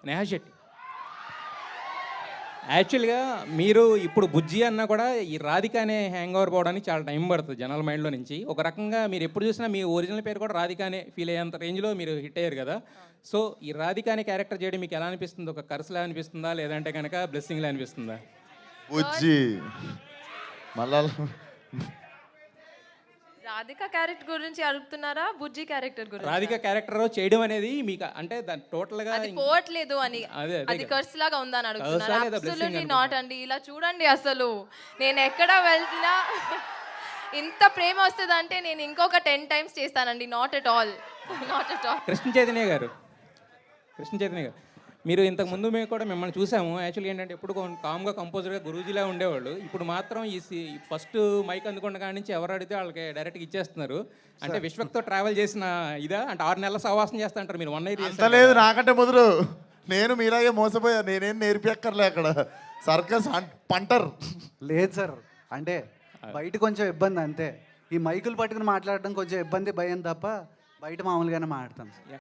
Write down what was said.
నేహా శెట్టి. యాక్చువల్గా మీరు ఇప్పుడు బుజ్జి అన్నా కూడా ఈ రాధిక అనే హ్యాంగ్ ఓవర్ పోవడానికి చాలా టైం పడుతుంది జనాల మైండ్లో నుంచి. ఒక రకంగా మీరు ఎప్పుడు చూసినా మీ ఒరిజినల్ పేరు కూడా రాధిక అనే ఫీల్ అయ్యేంత రేంజ్లో మీరు హిట్ అయ్యారు కదా. సో ఈ రాధిక అనే క్యారెక్టర్ చేయడం మీకు ఎలా అనిపిస్తుంది? ఒక కర్సులా అనిపిస్తుందా, లేదంటే కనుక బ్లెస్సింగ్లా అనిపిస్తుందా? బుజ్జి మళ్ళా రాధిక క్యారెక్టర్ గురించి అడుగుతున్నారా, బుజ్జి క్యారెక్టర్ గురించి? రాధిక క్యారెక్టర్ చేయడం అనేది మీకు అంటే దాని టోటల్గా అది పోవట్లేదు అని, అదే అది కర్స్ లాగా ఉందని కర్సా అడుగుతున్నారు. లేదా blessing అబ్సల్యూట్లీ అనుకుంటా. నాట్ అండి. ఇలా చూడండి, అసలు నేను ఎక్కడ వెళ్తున్నా ఇంత ప్రేమ వస్తుంది అంటే నేను ఇంకొక 10 times చేస్తానండి. Not at all, not at all. Krishna Chaitanya గారు, మీరు ఇంతకు ముందు మేము కూడా మిమ్మల్ని చూసాము. యాక్చువల్గా ఏంటంటే ఎప్పుడు కామ్గా కంపోజర్గా గురూజీలా ఉండేవాళ్ళు. ఇప్పుడు మాత్రం ఫస్ట్ మైక్ అందుకున్న కాడి నుంచి ఎవరు అడిగితే వాళ్ళకి డైరెక్ట్గా ఇచ్చేస్తున్నారు. అంటే విశ్వక్తో ట్రావెల్ చేసిన ఇదా అంటే 6 నెలల సహవాసం చేస్తా అంటారు మీరు. 1 year అంత లేదు, నాకంటే మొదలు నేను మీలాగే మోసపోయా. నేనేం నేర్పియక్కర్లే అక్కడ. సర్కస్ పంటర్ లేదు సార్, అంటే బయట కొంచెం ఇబ్బంది అంతే. ఈ మైకులు పట్టుకుని మాట్లాడడం కొంచెం ఇబ్బంది, భయం తప్ప బయట మామూలుగానే మాట్లాడతాను.